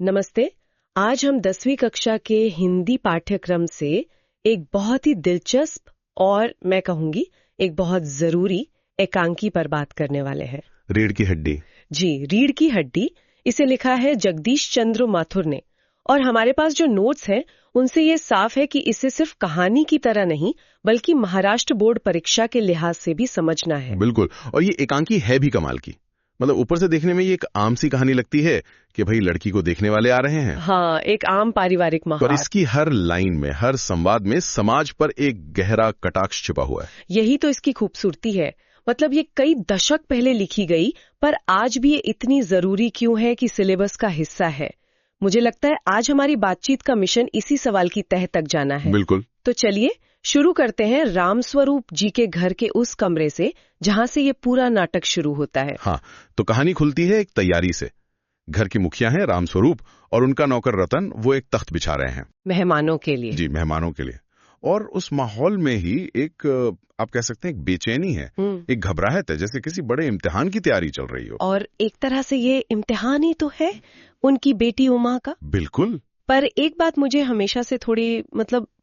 नमस्ते। आज हम 10वीं कक्षा के हिंदी पाठ्यक्रम से एक बहुत ही दिलचस्प और मैं कहूंगी एक बहुत जरूरी एकांकी पर बात करने वाले हैं। रीढ़ की हड्डी। जी, रीढ़ की हड्डी। इसे लिखा है जगदीश चंद्र माथुर ने और हमारे पास जो नोट्स हैं उनसे ये साफ है कि इसे सिर्फ कहानी की तरह नहीं बल्कि महाराष्ट्र बोर्ड परीक्षा के लिहाज से भी समझना है। बिल्कुल, और ये एकांकी है भी कमाल की। मतलब ऊपर से देखने में ये एक आम सी कहानी लगती है कि भाई लड़की को देखने वाले आ रहे हैं। हाँ, एक आम पारिवारिक माहौल। पर इसकी हर लाइन में, हर संवाद में समाज पर एक गहरा कटाक्ष छिपा हुआ है। यही तो इसकी खूबसूरती है। मतलब ये कई दशक पहले लिखी गई पर आज भी ये इतनी जरूरी क्यों है कि सिलेबस का हिस्सा है। मुझे लगता है आज हमारी बातचीत का मिशन इसी सवाल की तह तक जाना है। बिल्कुल। तो चलिए शुरू करते हैं रामस्वरूप जी के घर के उस कमरे से जहां से ये पूरा नाटक शुरू होता है। हाँ, तो कहानी खुलती है एक तैयारी से। घर की मुखिया हैं रामस्वरूप और उनका नौकर रतन वो एक तख्त बिछा रहे हैं मेहमानों के लिए। जी, मेहमानों के लिए। और उस माहौल में ही एक आप कह सकते हैं एक बेचैनी है, एक घबराहट है, जैसे किसी बड़े इम्तिहान की तैयारी चल रही हो। और एक तरह से ये इम्तिहान ही तो है उनकी बेटी उमा का। बिल्कुल। पर एक बात मुझे हमेशा से थोड़ी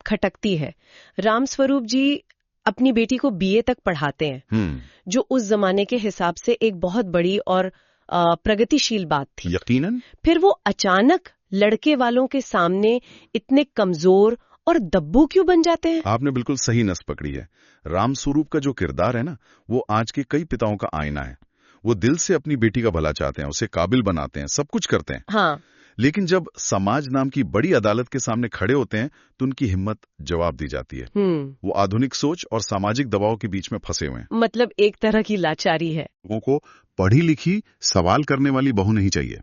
खटकती है। रामस्वरूप जी अपनी बेटी को बीए तक पढ़ाते हैं, जो उस जमाने के हिसाब से एक बहुत बड़ी और प्रगतिशील बात थी। यकीनन। फिर वो अचानक लड़के वालों के सामने इतने कमजोर और दब्बू क्यों बन जाते हैं? आपने बिल्कुल सही नस पकड़ी है। रामस्वरूप का जो किरदार है ना, वो आज के कई पिताओं का आईना है। वो दिल से अपनी बेटी का भला चाहते हैं, उसे काबिल बनाते हैं, सब कुछ करते हैं। हाँ। लेकिन जब समाज नाम की बड़ी अदालत के सामने खड़े होते हैं तो उनकी हिम्मत जवाब दी जाती है। वो आधुनिक सोच और सामाजिक दबाव के बीच में फंसे हुए हैं। मतलब एक तरह की लाचारी है। लोगों को पढ़ी लिखी सवाल करने वाली बहू नहीं चाहिए,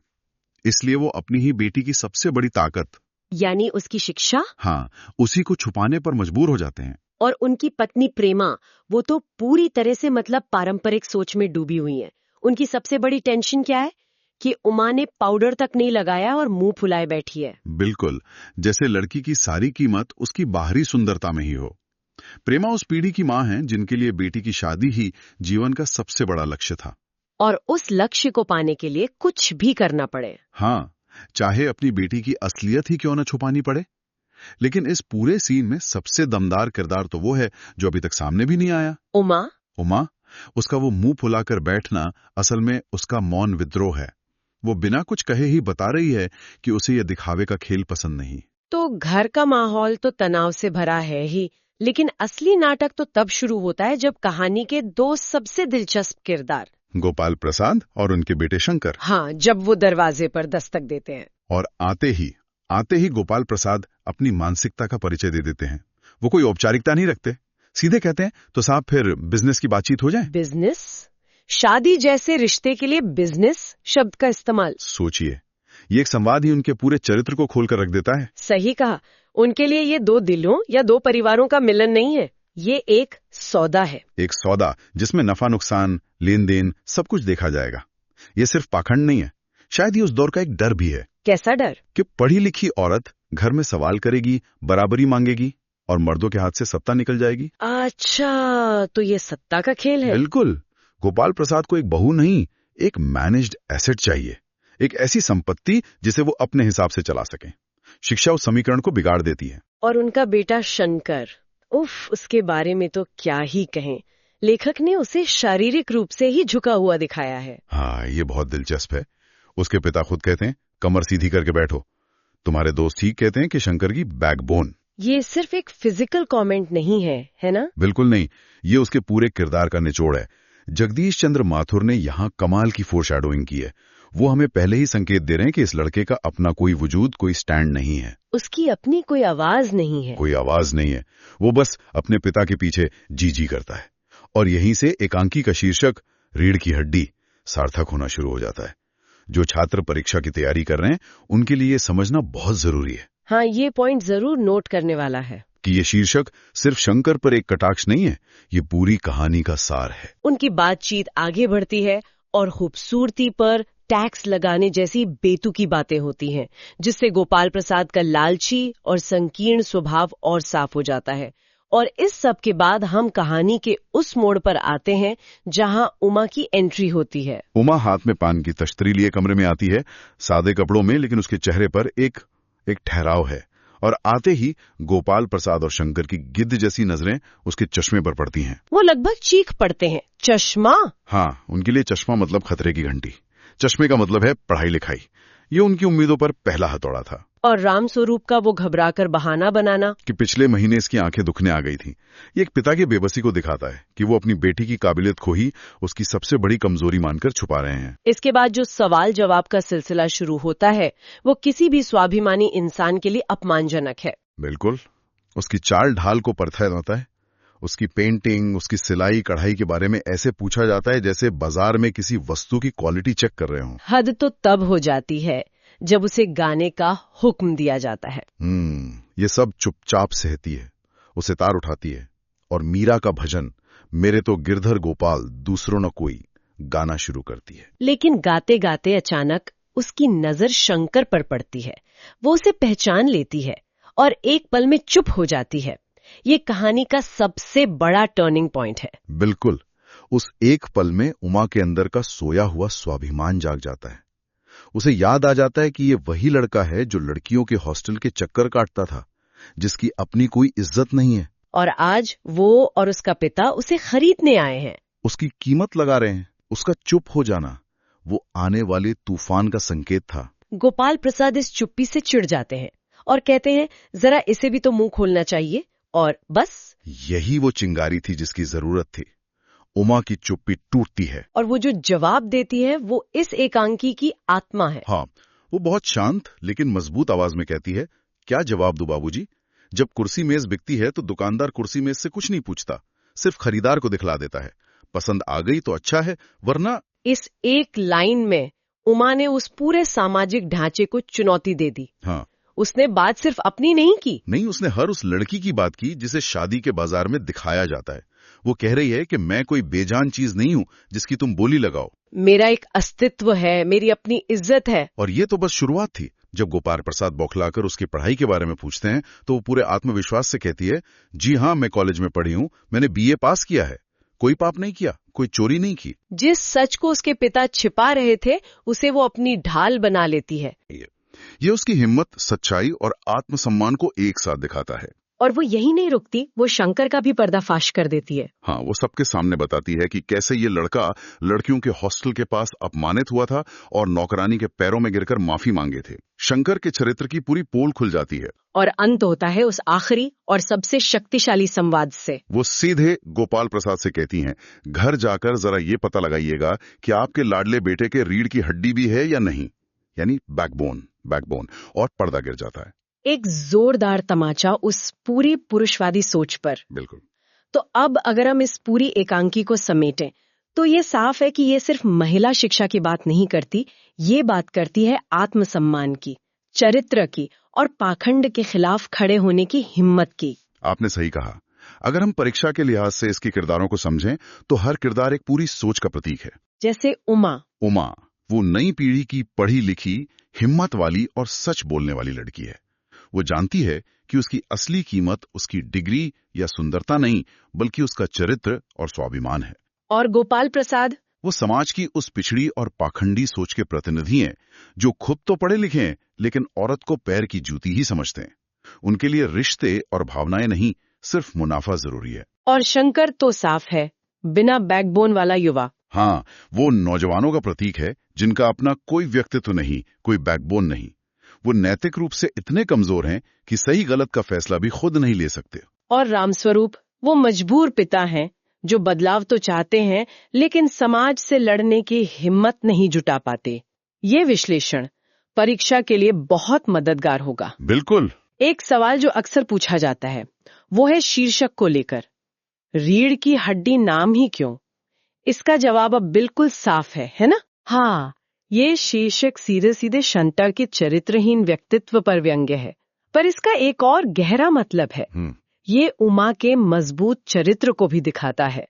इसलिए वो अपनी ही बेटी की सबसे बड़ी ताकत यानी उसकी शिक्षा, हाँ, उसी को छुपाने पर मजबूर हो जाते हैं। और उनकी पत्नी प्रेमा, वो तो पूरी तरह से पारंपरिक सोच में डूबी हुई है। उनकी सबसे बड़ी टेंशन क्या है कि उमा ने पाउडर तक नहीं लगाया और मुंह फुलाए बैठी है। बिल्कुल, जैसे लड़की की सारी कीमत उसकी बाहरी सुंदरता में ही हो। प्रेमा उस पीढ़ी की मां है जिनके लिए बेटी की शादी ही जीवन का सबसे बड़ा लक्ष्य था। और उस लक्ष्य को पाने के लिए कुछ भी करना पड़े। हाँ, चाहे अपनी बेटी की असलियत ही क्यों न छुपानी पड़े। लेकिन इस पूरे सीन में सबसे दमदार किरदार तो वो है जो अभी तक सामने भी नहीं आया। उमा, उसका वो मुंह फुलाकर बैठना असल में उसका मौन विद्रोह है। वो बिना कुछ कहे ही बता रही है कि उसे यह दिखावे का खेल पसंद नहीं। तो घर का माहौल तो तनाव से भरा है ही, लेकिन असली नाटक तो तब शुरू होता है जब कहानी के दो सबसे दिलचस्प किरदार गोपाल प्रसाद और उनके बेटे शंकर, हाँ, जब वो दरवाजे पर दस्तक देते हैं। और आते ही गोपाल प्रसाद अपनी मानसिकता का परिचय दे देते हैं। वो कोई औपचारिकता नहीं रखते, सीधे कहते हैं तो साहब फिर बिजनेस की बातचीत हो जाए। बिजनेस? शादी जैसे रिश्ते के लिए बिजनेस शब्द का इस्तेमाल, सोचिए, ये एक संवाद ही उनके पूरे चरित्र को खोलकर रख देता है। सही कहा। उनके लिए ये दो दिलों या दो परिवारों का मिलन नहीं है, ये एक सौदा है। एक सौदा जिसमें नफा नुकसान, लेन देन सब कुछ देखा जाएगा। ये सिर्फ पाखंड नहीं है, शायद ये उस दौर का एक डर भी है। कैसा डर? कि पढ़ी लिखी औरत घर में सवाल करेगी, बराबरी मांगेगी और मर्दों के हाथ से सत्ता निकल जाएगी। अच्छा, तो ये सत्ता का खेल है। बिल्कुल। गोपाल प्रसाद को एक बहू नहीं, एक मैनेज्ड एसेट चाहिए, एक ऐसी संपत्ति जिसे वो अपने हिसाब से चला सके। शिक्षा उस समीकरण को बिगाड़ देती है। और उनका बेटा शंकर, उफ, उसके बारे में तो क्या ही कहें। लेखक ने उसे शारीरिक रूप से ही झुका हुआ दिखाया है। हाँ, ये बहुत दिलचस्प है। उसके पिता खुद कहते हैं कमर सीधी करके बैठो। तुम्हारे दोस्त ठीक कहते हैं कि शंकर की बैकबोन। ये सिर्फ एक फिजिकल कमेंट नहीं है ना? बिल्कुल नहीं, ये उसके पूरे किरदार का निचोड़ है। जगदीश चंद्र माथुर ने यहाँ कमाल की फोरशैडोइंग की है। वो हमें पहले ही संकेत दे रहे हैं कि इस लड़के का अपना कोई वजूद, कोई स्टैंड नहीं है। उसकी अपनी कोई आवाज नहीं है। कोई आवाज नहीं है, वो बस अपने पिता के पीछे जी जी करता है। और यहीं से एकांकी का शीर्षक रीढ़ की हड्डी सार्थक होना शुरू हो जाता है। जो छात्र परीक्षा की तैयारी कर रहे हैं उनके लिए ये समझना बहुत जरूरी है। हाँ, ये पॉइंट जरूर नोट करने वाला है कि ये शीर्षक सिर्फ शंकर पर एक कटाक्ष नहीं है, ये पूरी कहानी का सार है। उनकी बातचीत आगे बढ़ती है और खूबसूरती पर टैक्स लगाने जैसी बेतुकी बातें होती हैं, जिससे गोपाल प्रसाद का लालची और संकीर्ण स्वभाव और साफ हो जाता है। और इस सब के बाद हम कहानी के उस मोड़ पर आते हैं जहां उमा की एंट्री होती है। उमा हाथ में पान की तश्तरी लिए कमरे में आती है, सादे कपड़ों में, लेकिन उसके चेहरे पर एक ठहराव है। और आते ही गोपाल प्रसाद और शंकर की गिद्ध जैसी नजरें उसके चश्मे पर पड़ती हैं। वो लगभग चीख पड़ते हैं, चश्मा? हाँ, उनके लिए चश्मा मतलब खतरे की घंटी, चश्मे का मतलब है पढ़ाई लिखाई। ये उनकी उम्मीदों पर पहला हथौड़ा था। और रामस्वरूप का वो घबराकर बहाना बनाना कि पिछले महीने इसकी आंखें दुखने आ गई थीं। ये एक पिता की बेबसी को दिखाता है कि वो अपनी बेटी की काबिलियत को ही उसकी सबसे बड़ी कमजोरी मानकर छुपा रहे हैं। इसके बाद जो सवाल जवाब का सिलसिला शुरू होता है वो किसी भी स्वाभिमानी इंसान के लिए अपमानजनक है। बिल्कुल, उसकी चाल ढाल को परखा जाता है, उसकी पेंटिंग, उसकी सिलाई कढ़ाई के बारे में ऐसे पूछा जाता है जैसे बाजार में किसी वस्तु की क्वालिटी चेक कर रहे हों। हद तो तब हो जाती है जब उसे गाने का हुक्म दिया जाता है। ये सब चुपचाप सहती है, उसे तार उठाती है और मीरा का भजन मेरे तो गिरधर गोपाल दूसरों न कोई गाना शुरू करती है। लेकिन गाते गाते अचानक उसकी नजर शंकर पर पड़ती है। वो उसे पहचान लेती है और एक पल में चुप हो जाती है। ये कहानी का सबसे बड़ा टर्निंग पॉइंट है। बिल्कुल, उस एक पल में उमा के अंदर का सोया हुआ स्वाभिमान जाग जाता है। उसे याद आ जाता है कि ये वही लड़का है जो लड़कियों के हॉस्टल के चक्कर काटता था, जिसकी अपनी कोई इज्जत नहीं है। और आज वो और उसका पिता उसे खरीदने आए हैं। उसकी कीमत लगा रहे हैं। उसका चुप हो जाना वो आने वाले तूफान का संकेत था। गोपाल प्रसाद इस चुप्पी से चिढ़ जाते हैं और कहते हैं, जरा इसे भी तो मुंह खोलना चाहिए। और बस यही वो चिंगारी थी जिसकी जरूरत थी। उमा की चुप्पी टूटती है और वो जो जवाब देती है वो इस एकांकी की आत्मा है। हाँ, वो बहुत शांत लेकिन मजबूत आवाज में कहती है, क्या जवाब दूं बाबूजी? जब कुर्सी मेज बिकती है तो दुकानदार कुर्सी मेज से कुछ नहीं पूछता, सिर्फ खरीदार को दिखला देता है। पसंद आ गई तो अच्छा है, वरना। इस एक लाइन में उमा ने उस पूरे सामाजिक ढांचे को चुनौती दे दी। हाँ, उसने बात सिर्फ अपनी नहीं की। नहीं, उसने हर उस लड़की की बात की जिसे शादी के बाजार में दिखाया जाता है। वो कह रही है कि मैं कोई बेजान चीज नहीं हूं जिसकी तुम बोली लगाओ। मेरा एक अस्तित्व है, मेरी अपनी इज्जत है। और ये तो बस शुरुआत थी। जब गोपाल प्रसाद बौखलाकर उसकी पढ़ाई के बारे में पूछते हैं तो वो पूरे आत्मविश्वास से कहती है, जी हाँ, मैं कॉलेज में पढ़ी हूँ, मैंने बीए पास किया है, कोई पाप नहीं किया, कोई चोरी नहीं की। जिस सच को उसके पिता छिपा रहे थे उसे वो अपनी ढाल बना लेती है। ये उसकी हिम्मत, सच्चाई और आत्मसम्मान को एक साथ दिखाता है। और वो यही नहीं रुकती, वो शंकर का भी पर्दाफाश कर देती है। हाँ, वो सबके सामने बताती है कि कैसे ये लड़का लड़कियों के हॉस्टल के पास अपमानित हुआ था और नौकरानी के पैरों में गिरकर माफी मांगे थे। शंकर के चरित्र की पूरी पोल खुल जाती है। और अंत होता है उस आखिरी और सबसे शक्तिशाली संवाद से। वो सीधे गोपाल प्रसाद से कहती हैं, घर जाकर जरा ये पता लगाइएगा कि आपके लाडले बेटे के रीढ़ की हड्डी भी है या नहीं, यानी बैकबोन। और पर्दा गिर जाता है। एक जोरदार तमाचा उस पूरी पुरुषवादी सोच पर। बिल्कुल। तो अब अगर हम इस पूरी एकांकी को समेटें तो ये साफ है कि ये सिर्फ महिला शिक्षा की बात नहीं करती, ये बात करती है आत्मसम्मान की, चरित्र की और पाखंड के खिलाफ खड़े होने की हिम्मत की। आपने सही कहा। अगर हम परीक्षा के लिहाज से इसके किरदारों को समझें तो हर किरदार एक पूरी सोच का प्रतीक है। जैसे उमा वो नई पीढ़ी की पढ़ी लिखी, हिम्मत वाली और सच बोलने वाली लड़की है। वो जानती है कि उसकी असली कीमत उसकी डिग्री या सुंदरता नहीं, बल्कि उसका चरित्र और स्वाभिमान है। और गोपाल प्रसाद, वो समाज की उस पिछड़ी और पाखंडी सोच के प्रतिनिधि हैं जो खुद तो पढ़े लिखे हैं लेकिन औरत को पैर की जूती ही समझते हैं। उनके लिए रिश्ते और भावनाएं नहीं, सिर्फ मुनाफा जरूरी है। और शंकर तो साफ है, बिना बैकबोन वाला युवा। हाँ, वो नौजवानों का प्रतीक है जिनका अपना कोई व्यक्तित्व नहीं, कोई बैकबोन नहीं। वो नैतिक रूप से इतने कमजोर हैं कि सही गलत का फैसला भी खुद नहीं ले सकते। और रामस्वरूप, वो मजबूर पिता हैं जो बदलाव तो चाहते हैं लेकिन समाज से लड़ने की हिम्मत नहीं जुटा पाते। ये विश्लेषण परीक्षा के लिए बहुत मददगार होगा। बिल्कुल। एक सवाल जो अक्सर पूछा जाता है वो है शीर्षक को लेकर, रीढ़ की हड्डी नाम ही क्यों? इसका जवाब अब बिल्कुल साफ है ना? हाँ, ये शीर्षक सीधे सीधे शंकर के चरित्रहीन व्यक्तित्व पर व्यंग्य है, पर इसका एक और गहरा मतलब है। ये उमा के मजबूत चरित्र को भी दिखाता है।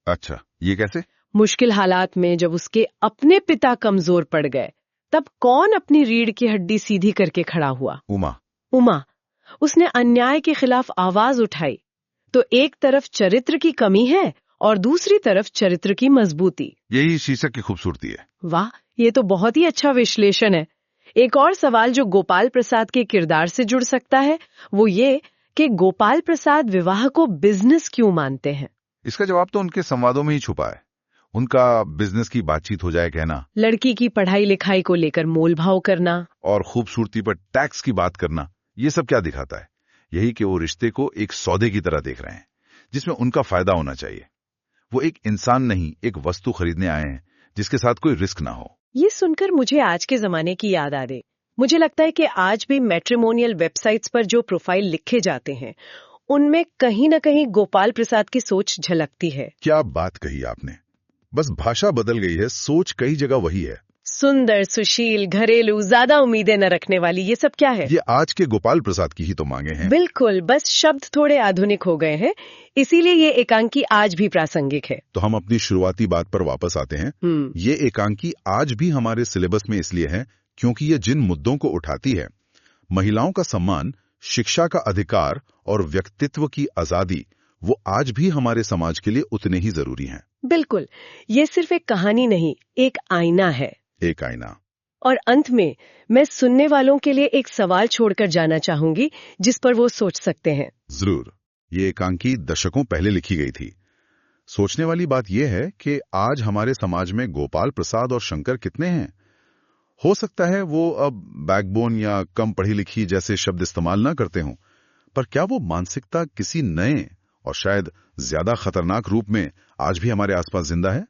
अच्छा, ये कैसे? मुश्किल हालात में जब उसके अपने पिता कमजोर पड़ गए, तब कौन अपनी रीढ़ की हड्डी सीधी करके खड़ा हुआ? उमा। उसने अन्याय के खिलाफ आवाज उठाई, तो एक तरफ चरित्र की कमी है और दूसरी तरफ चरित्र की मजबूती। यही शीर्षक की खूबसूरती है। वाह, ये तो बहुत ही अच्छा विश्लेषण है। एक और सवाल जो गोपाल प्रसाद के किरदार से जुड़ सकता है वो ये कि गोपाल प्रसाद विवाह को बिजनेस क्यों मानते हैं। इसका जवाब तो उनके संवादों में ही छुपा है। उनका बिजनेस की बातचीत हो जाए कहना, लड़की की पढ़ाई लिखाई को लेकर मोल भाव करना और खूबसूरती पर टैक्स की बात करना, ये सब क्या दिखाता है? यही कि वो रिश्ते को एक सौदे की तरह देख रहे हैं जिसमें उनका फायदा होना चाहिए। वो एक इंसान नहीं, एक वस्तु खरीदने आए हैं जिसके साथ कोई रिस्क ना हो। ये सुनकर मुझे आज के जमाने की याद आ गई। मुझे लगता है कि आज भी मैट्रिमोनियल वेबसाइट्स पर जो प्रोफाइल लिखे जाते हैं उनमें कहीं न कहीं गोपाल प्रसाद की सोच झलकती है। क्या बात कही आपने। बस भाषा बदल गई है, सोच कई जगह वही है। सुंदर, सुशील, घरेलू, ज्यादा उम्मीदें न रखने वाली, ये सब क्या है? ये आज के गोपाल प्रसाद की ही तो मांगे हैं। बिल्कुल, बस शब्द थोड़े आधुनिक हो गए हैं, इसीलिए ये एकांकी आज भी प्रासंगिक है। तो हम अपनी शुरुआती बात पर वापस आते हैं। ये एकांकी आज भी हमारे सिलेबस में इसलिए है क्योंकि ये जिन मुद्दों को उठाती है, महिलाओं का सम्मान, शिक्षा का अधिकार और व्यक्तित्व की आजादी, वो आज भी हमारे समाज के लिए उतने ही जरूरी हैं। बिल्कुल, ये सिर्फ एक कहानी नहीं, एक आईना है। एक आईना। और अंत में मैं सुनने वालों के लिए एक सवाल छोड़कर जाना चाहूंगी जिस पर वो सोच सकते हैं। जरूर। ये एकांकी दशकों पहले लिखी गई थी। सोचने वाली बात यह है कि आज हमारे समाज में गोपाल प्रसाद और शंकर कितने हैं? हो सकता है वो अब बैकबोन या कम पढ़ी लिखी जैसे शब्द इस्तेमाल ना करते हों, पर क्या वो मानसिकता किसी नए और शायद ज्यादा खतरनाक रूप में आज भी हमारे आसपास जिंदा है?